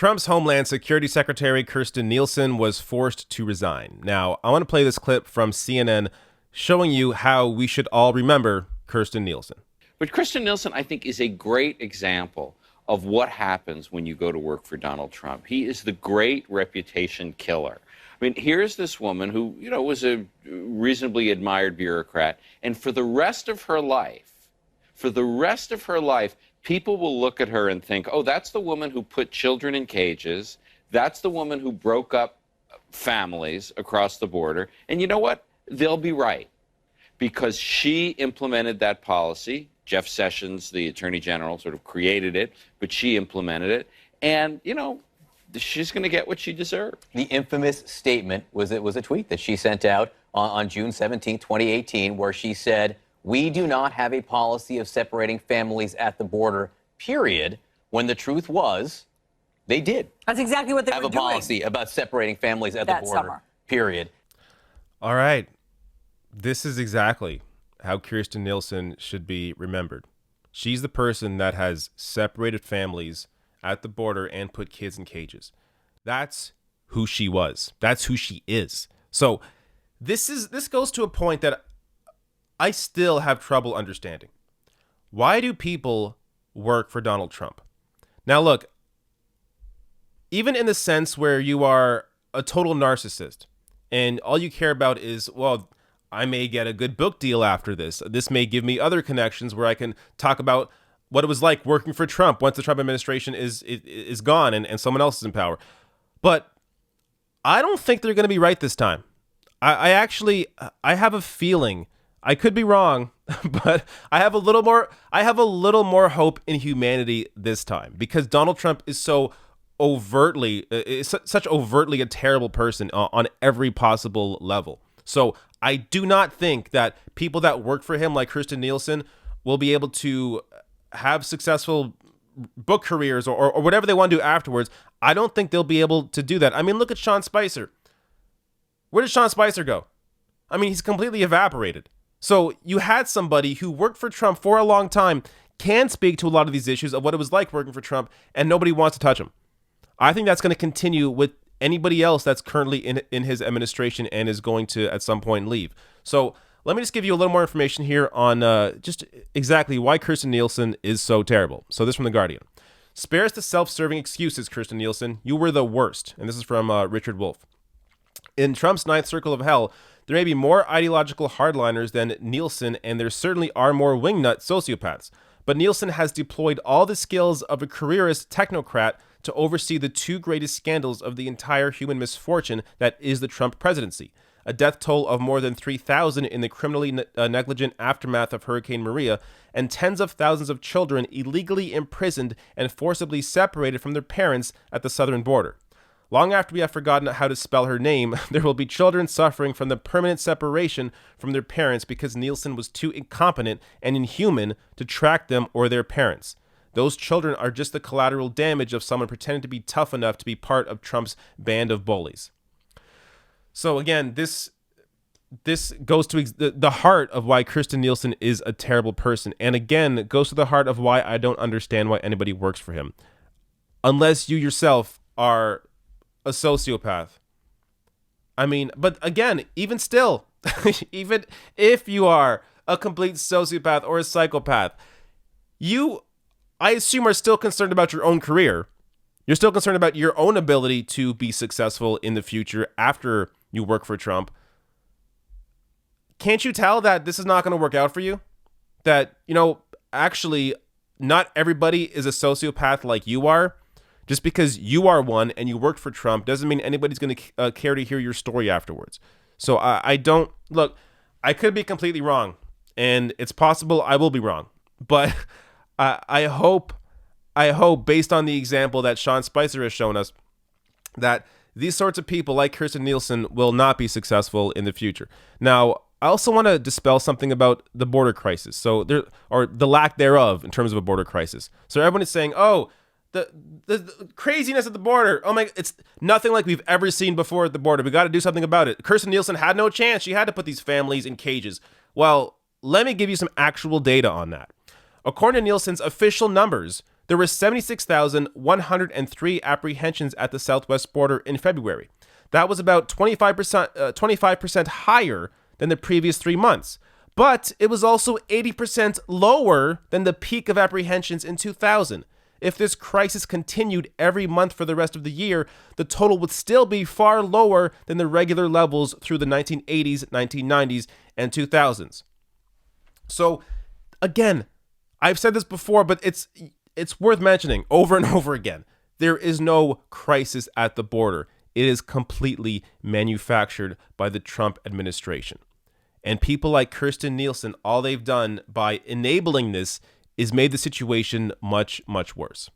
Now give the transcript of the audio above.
Trump's Homeland Security Secretary Kirstjen Nielsen was forced to resign. Now, I want to play this clip from CNN showing you how we should all remember Kirstjen Nielsen. But Kirstjen Nielsen, I think, is a great example of what happens when you go to work for Donald Trump. He is the great reputation killer. I mean, here's this woman who, was a reasonably admired bureaucrat, and for the rest of her life, people will look at her and think, oh, that's the woman who put children in cages. That's the woman who broke up families across the border. And you know what? They'll be right, because she implemented that policy. Jeff Sessions, the Attorney General, sort of created it, but she implemented it. And, she's going to get what she deserved. The infamous statement was a tweet that she sent out on June 17, 2018, where she said, "We do not have a policy of separating families at the border, period," when the truth was they did. That's exactly what they were doing. Have a policy about separating families at the border, summer. Period. All right. This is exactly how Kirstjen Nielsen should be remembered. She's the person that has separated families at the border and put kids in cages. That's who she was. That's who she is. So this goes to a point that I still have trouble understanding. Why do people work for Donald Trump? Now, look, even in the sense where you are a total narcissist and all you care about is, well, I may get a good book deal after this. This may give me other connections where I can talk about what it was like working for Trump once the Trump administration is gone and someone else is in power. But I don't think they're going to be right this time. I have a feeling, I could be wrong, but I have a little more hope in humanity this time, because Donald Trump is such overtly a terrible person on every possible level. So I do not think that people that work for him, like Kirstjen Nielsen, will be able to have successful book careers or whatever they want to do afterwards. I don't think they'll be able to do that. I mean, look at Sean Spicer. Where did Sean Spicer go? I mean, he's completely evaporated. So you had somebody who worked for Trump for a long time, can speak to a lot of these issues of what it was like working for Trump, and nobody wants to touch him. I think that's going to continue with anybody else that's currently in his administration and is going to at some point leave. So let me just give you a little more information here on just exactly why Kirstjen Nielsen is so terrible. So this from The Guardian. Spares the self-serving excuses, Kirstjen Nielsen. You were the worst. And this is from Richard Wolff. In Trump's ninth circle of hell, there may be more ideological hardliners than Nielsen, and there certainly are more wingnut sociopaths. But Nielsen has deployed all the skills of a careerist technocrat to oversee the two greatest scandals of the entire human misfortune that is the Trump presidency. A death toll of more than 3,000 in the criminally negligent aftermath of Hurricane Maria, and tens of thousands of children illegally imprisoned and forcibly separated from their parents at the southern border. Long after we have forgotten how to spell her name, there will be children suffering from the permanent separation from their parents because Nielsen was too incompetent and inhuman to track them or their parents. Those children are just the collateral damage of someone pretending to be tough enough to be part of Trump's band of bullies. So again, this goes to the heart of why Kirstjen Nielsen is a terrible person. And again, it goes to the heart of why I don't understand why anybody works for him. Unless you yourself are a sociopath. I mean, but again, even still, even if you are a complete sociopath or a psychopath, you, I assume, are still concerned about your own career. You're still concerned about your own ability to be successful in the future after you work for Trump. Can't you tell that this is not going to work out for you? That, actually, not everybody is a sociopath like you are. Just because you are one and you worked for Trump doesn't mean anybody's going to care to hear your story afterwards. So I don't, look, I could be completely wrong, and it's possible I will be wrong. But I hope, based on the example that Sean Spicer has shown us, that these sorts of people like Kirstjen Nielsen will not be successful in the future. Now, I also want to dispel something about the border crisis. So or the lack thereof in terms of a border crisis. So everyone is saying, oh, the craziness at the border. Oh my, it's nothing like we've ever seen before at the border. We got to do something about it. Kirstjen Nielsen had no chance. She had to put these families in cages. Well, let me give you some actual data on that. According to Nielsen's official numbers, There were 76,103 apprehensions at the southwest border in February. That was about 25% higher than the previous 3 months. But it was also 80% lower than the peak of apprehensions in 2000. If this crisis continued every month for the rest of the year, the total would still be far lower than the regular levels through the 1980s, 1990s, and 2000s. So, again, I've said this before, but it's worth mentioning over and over again. There is no crisis at the border. It is completely manufactured by the Trump administration. And people like Kirstjen Nielsen, all they've done by enabling this is made the situation much, much worse.